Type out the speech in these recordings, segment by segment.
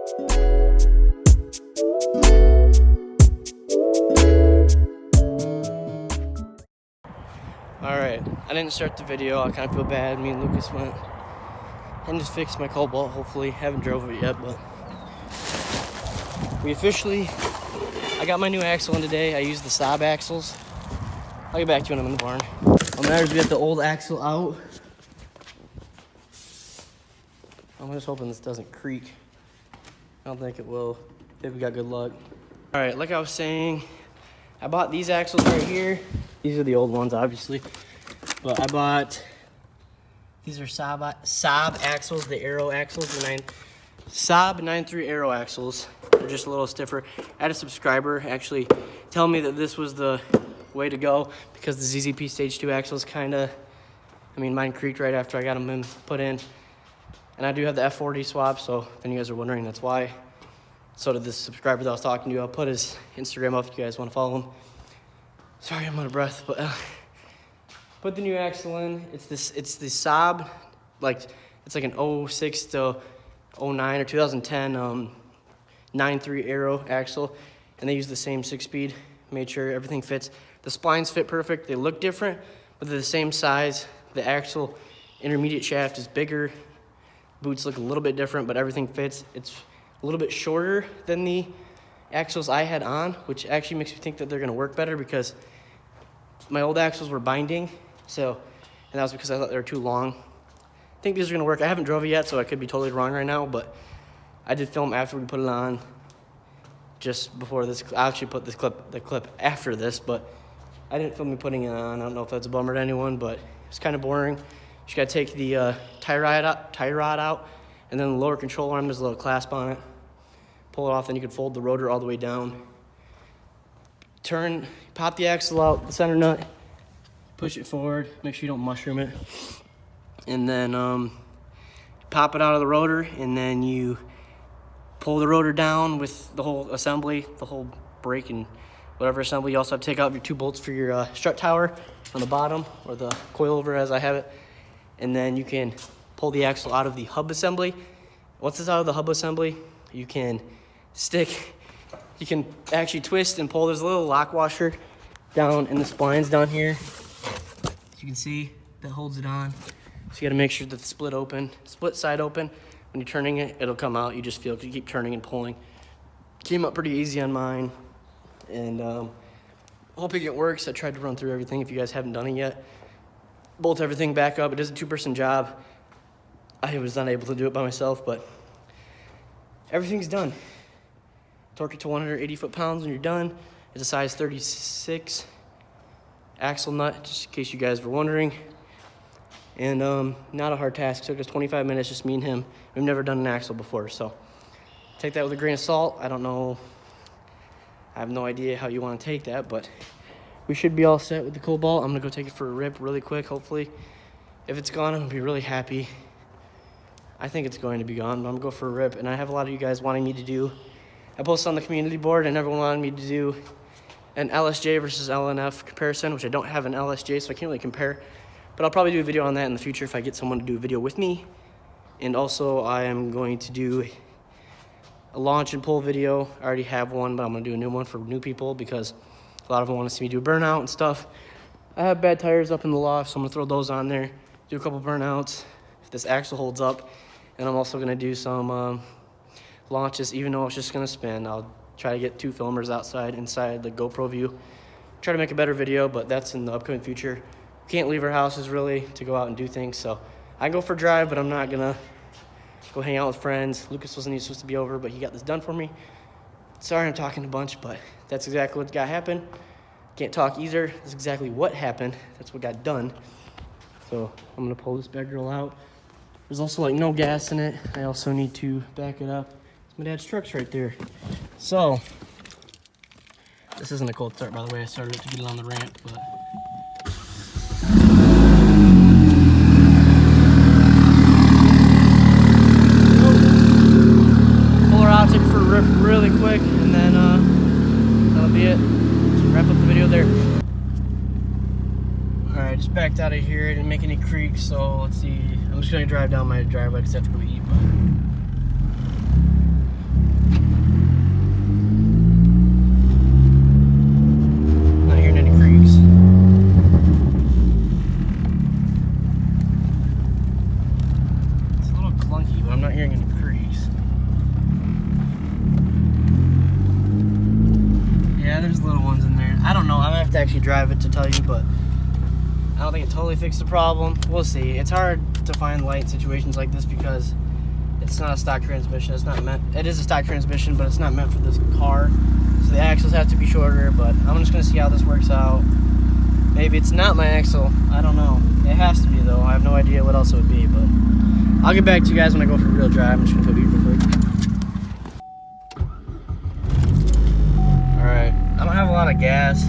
Alright, I didn't start the video. I kind of feel bad. Me and Lucas went and just fixed my Cobalt, hopefully. Haven't drove it yet, but I got my new axle in today. I used the Saab axles. I'll get back to you when I'm in the barn. What matters, we got the old axle out. I'm just hoping this doesn't creak. I don't think it will. If we got good luck. Alright, like I was saying, I bought these axles right here. These are the old ones, obviously. But I bought, these are Saab axles, the Aero axles, the Saab 9.3 Aero axles. They're just a little stiffer. I had a subscriber actually tell me that this was the way to go because the ZZP Stage 2 axles mine creaked right after I got them put in. And I do have the F40 swap, so if you guys are wondering, that's why. So did this subscriber that I was talking to. I'll put his Instagram up if you guys want to follow him. Sorry, I'm out of breath, but put the new axle in. It's the Saab, it's like an 06 to 09 or 2010 9.3 Aero axle, and they use the same 6-speed. Made sure everything fits. The splines fit perfect. They look different, but they're the same size. The axle intermediate shaft is bigger. Boots look a little bit different, but everything fits. It's a little bit shorter than the axles I had on, which actually makes me think that they're gonna work better because my old axles were binding, and that was because I thought they were too long. I think these are gonna work. I haven't drove it yet, so I could be totally wrong right now, but I did film after we put it on, just before this. I actually put the clip after this, but I didn't film me putting it on. I don't know if that's a bummer to anyone, but it's kind of boring. You just gotta take the tie rod out, and then the lower control arm, there's a little clasp on it. Pull it off, then you can fold the rotor all the way down. Pop the axle out, the center nut, push it forward, make sure you don't mushroom it. And then pop it out of the rotor, and then you pull the rotor down with the whole assembly, the whole brake and whatever assembly. You also have to take out your 2 bolts for your strut tower on the bottom, or the coilover as I have it. And then you can pull the axle out of the hub assembly. Once it's out of the hub assembly, you can actually twist and pull. There's a little lock washer down in the splines down here. As you can see, that holds it on. So you gotta make sure that the split side open. When you're turning it, it'll come out. You just feel it, you keep turning and pulling. Came up pretty easy on mine. And hoping it works. I tried to run through everything if you guys haven't done it yet. Bolt everything back up. It is a 2-person job. I was not able to do it by myself, but everything's done. Torque it to 180 foot-pounds when you're done. It's a size 36 axle nut, just in case you guys were wondering. And not a hard task. It took us 25 minutes, just me and him. We've never done an axle before, so take that with a grain of salt. I don't know. I have no idea how you want to take that, but we should be all set with the Cobalt. I'm gonna go take it for a rip really quick, hopefully. If it's gone, I'm gonna be really happy. I think it's going to be gone, but I'm gonna go for a rip. And I have a lot of you guys wanting me to do, I posted on the community board and everyone wanted me to do an LSJ versus LNF comparison, which I don't have an LSJ, so I can't really compare. But I'll probably do a video on that in the future if I get someone to do a video with me. And also I am going to do a launch and pull video. I already have one, but I'm gonna do a new one for new people because a lot of them want to see me do a burnout and stuff. I have bad tires up in the loft, so I'm gonna throw those on there, do a couple burnouts if this axle holds up. And I'm also gonna do some launches, even though it's just gonna spin. I'll try to get 2 filmers inside the GoPro view. Try to make a better video, but that's in the upcoming future. Can't leave our houses really to go out and do things, so I can go for a drive, but I'm not gonna go hang out with friends. Lucas wasn't even supposed to be over, but he got this done for me. Sorry I'm talking a bunch, but that's exactly what got happened. Can't talk either. That's exactly what happened. That's what got done. So I'm gonna pull this bad girl out. There's also no gas in it. I also need to back it up. My dad's truck's right there. So this isn't a cold start, by the way. I started it to get it on the ramp, but pull her out, take it for a rip really quick, and then that'll be it. Just wrap up the video there. Alright, just backed out of here. Didn't make any creaks, so let's see. I'm just gonna drive down my driveway because I have to go eat. But to actually drive it to tell you, but I don't think it totally fixed the problem. We'll see. It's hard to find light in situations like this because it's not a stock transmission. It's not meant. It is a stock transmission, but it's not meant for this car. So the axles have to be shorter. But I'm just gonna see how this works out. Maybe it's not my axle. I don't know. It has to be though. I have no idea what else it would be. But I'll get back to you guys when I go for a real drive. I'm just gonna go eat real quick. All right. I don't have a lot of gas.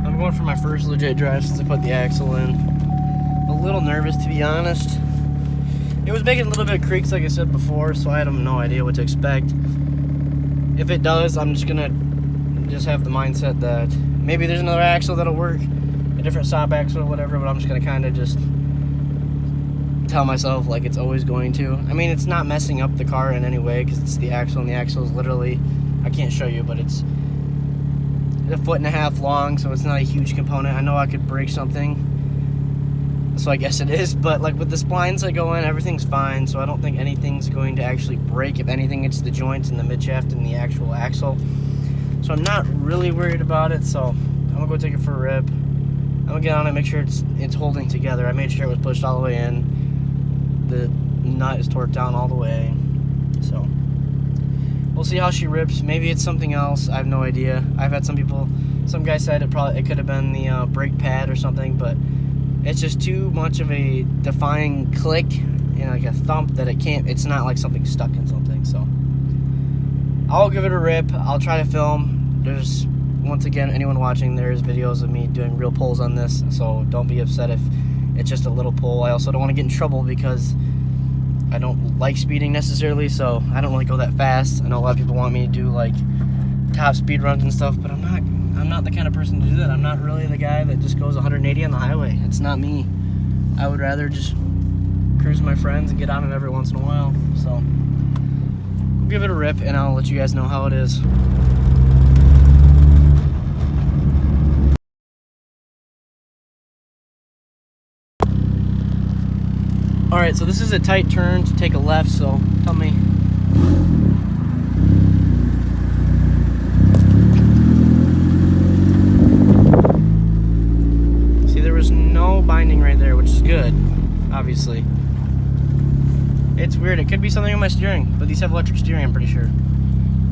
I'm going for my first legit drive since I put the axle in. A little nervous, to be honest. It was making a little bit of creaks, like I said before, so I had no idea what to expect. If it does, I'm just gonna have the mindset that maybe there's another axle that'll work, a different stop axle or whatever, but I'm just gonna kind of just tell myself like it's always going to. I mean, it's not messing up the car in any way because it's the axle, and the axle is literally, I can't show you, but it's 1.5 feet long, so it's not a huge component. I know I could break something, so I guess it is, but like with the splines that go in, everything's fine, so I don't think anything's going to actually break. If anything, it's the joints and the midshaft and the actual axle, so I'm not really worried about it. So I'm gonna go take it for a rip. I'm gonna get on it, make sure it's holding together. I made sure it was pushed all the way in. The nut is torqued down all the way, so we'll see how she rips. Maybe it's something else. I have no idea. I've had some guy said it could have been the brake pad or something, but it's just too much of a defining click and like a thump that it's not like something stuck in something. So I'll give it a rip. I'll try to film. There's, once again, anyone watching, there's videos of me doing real pulls on this, so don't be upset if it's just a little pull. I also don't want to get in trouble because I don't like speeding necessarily, so I don't really go that fast. I know a lot of people want me to do like top speed runs and stuff, but I'm not the kind of person to do that. I'm not really the guy that just goes 180 on the highway. It's not me. I would rather just cruise my friends and get on it every once in a while. So we'll give it a rip and I'll let you guys know how it is. Alright, so this is a tight turn to take a left, so tell me. See, there was no binding right there, which is good, obviously. It's weird, it could be something on my steering, but these have electric steering, I'm pretty sure.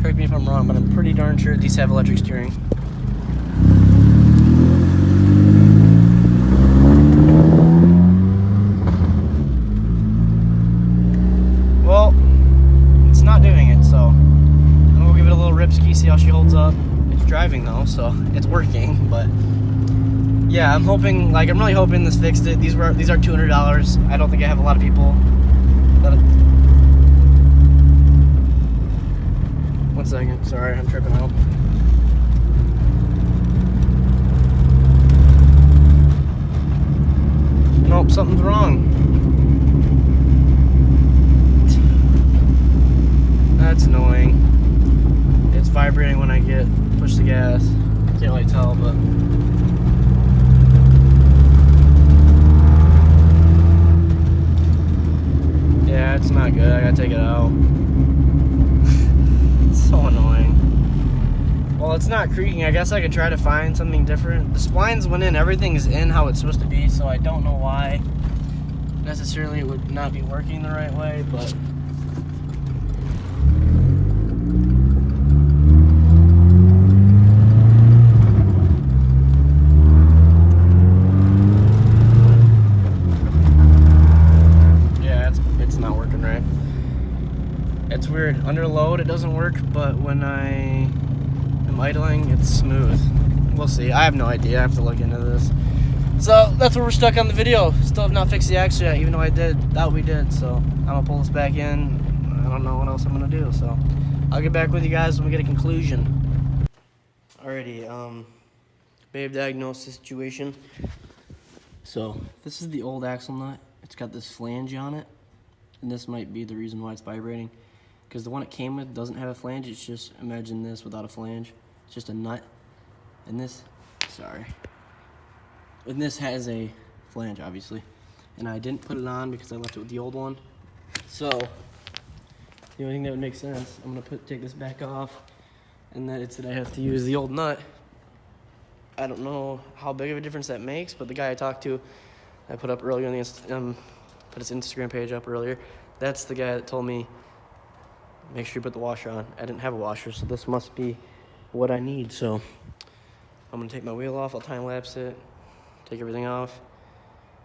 Correct me if I'm wrong, but I'm pretty darn sure these have electric steering. Well, it's not doing it, so I'm gonna go give it a little ripski, see how she holds up. It's driving though, so it's working, but yeah, I'm really hoping this fixed it. These are $200. I don't think I have a lot of people that. One second, sorry, I'm tripping out. Nope, something's wrong. That's annoying. It's vibrating when I push the gas. Can't really tell, but yeah, it's not good. I gotta take it out. It's so annoying. Well, it's not creaking. I guess I could try to find something different. The splines went in. Everything is in how it's supposed to be, so I don't know why necessarily it would not be working the right way, but it's weird. Under load, it doesn't work, but when I am idling, it's smooth. We'll see. I have no idea. I have to look into this. So that's where we're stuck on the video. Still have not fixed the axle yet, even though I thought we did. So I'm gonna pull this back in. I don't know what else I'm gonna do. So I'll get back with you guys when we get a conclusion. Alrighty, Babe diagnosed the situation. So this is the old axle nut. It's got this flange on it, and this might be the reason why it's vibrating. Because the one it came with doesn't have a flange. It's just, imagine this without a flange. It's just a nut. And this has a flange, obviously. And I didn't put it on because I left it with the old one. So the only thing that would make sense, I'm gonna take this back off, and that it's that I have to use the old nut I don't know how big of a difference that makes, but the guy I talked to, I put up earlier on the put his Instagram page up earlier. That's the guy that told me, make sure you put the washer on. I didn't have a washer, so this must be what I need. So I'm gonna take my wheel off, I'll time lapse it, take everything off,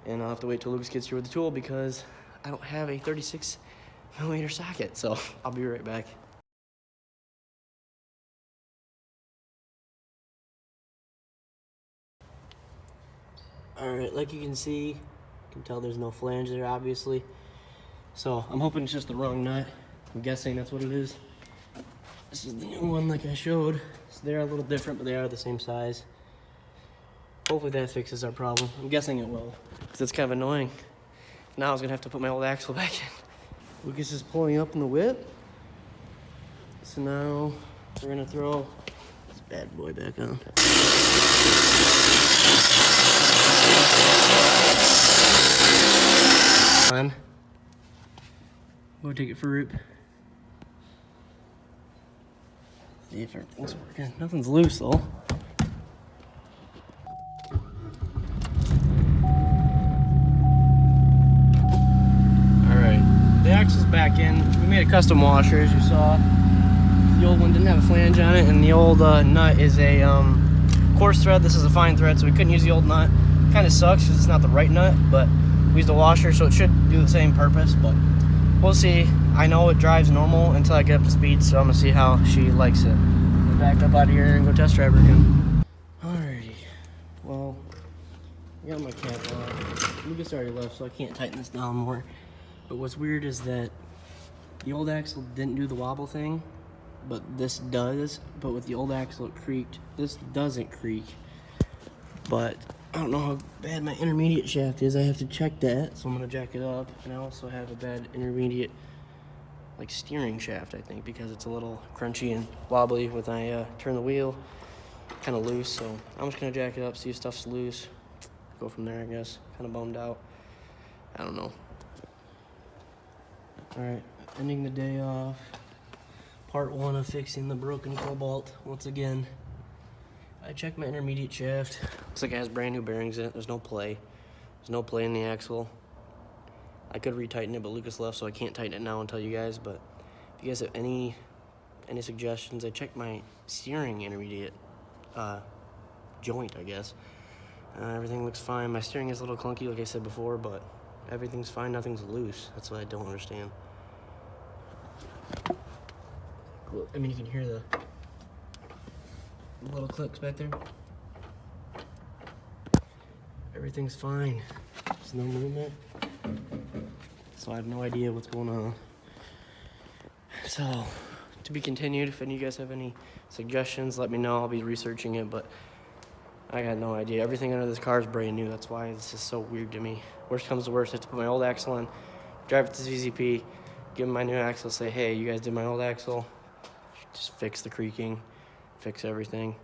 and I'll have to wait till Lucas gets here with the tool because I don't have a 36mm socket. So I'll be right back. All right, like you can see, you can tell there's no flange there, obviously. So I'm hoping it's just the wrong nut. I'm guessing that's what it is. This is the new one like I showed. So they're a little different, but they are the same size. Hopefully that fixes our problem. I'm guessing it will, because it's kind of annoying. Now I was gonna have to put my old axle back in. Lucas is pulling up in the whip. So now we're gonna throw this bad boy back on. Go take it for a root. See if everything's working. Nothing's loose though. Alright, the axle's back in. We made a custom washer, as you saw. The old one didn't have a flange on it, and the old nut is a coarse thread. This is a fine thread, so we couldn't use the old nut. Kind of sucks because it's not the right nut, but we used a washer, so it should do the same purpose, but we'll see. I know it drives normal until I get up to speed, so I'm gonna see how she likes it. We'll back up out of here and go test drive her again. Alrighty, well, I got my cap on. Lucas already left, so I can't tighten this down more. But what's weird is that the old axle didn't do the wobble thing, but this does. But with the old axle, it creaked. This doesn't creak, but I don't know how bad my intermediate shaft is. I have to check that, so I'm gonna jack it up. And I also have a bad intermediate, like, steering shaft, I think, because it's a little crunchy and wobbly when I turn the wheel, kind of loose. So I'm just gonna jack it up, see if stuff's loose, go from there, I guess. Kind of bummed out. I don't know. All right, ending the day off. Part 1 of fixing the broken Cobalt once again. I checked my intermediate shaft. Looks like it has brand new bearings in it. There's no play. There's no play in the axle. I could retighten it, but Lucas left, so I can't tighten it now and tell you guys. But if you guys have any suggestions, I checked my steering intermediate joint, I guess. Everything looks fine. My steering is a little clunky, like I said before, but everything's fine. Nothing's loose. That's what I don't understand. I mean, you can hear the little clicks back there. Everything's fine. There's no movement. So I have no idea what's going on. So, to be continued. If any of you guys have any suggestions, let me know. I'll be researching it, but I got no idea. Everything under this car is brand new. That's why this is so weird to me. Worst comes to worst, I have to put my old axle in, drive it to ZZP, give them my new axle, say, hey, you guys did my old axle. Just fix the creaking, fix everything.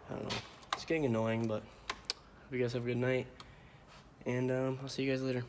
I don't know. It's getting annoying, but hope you guys have a good night. And I'll see you guys later.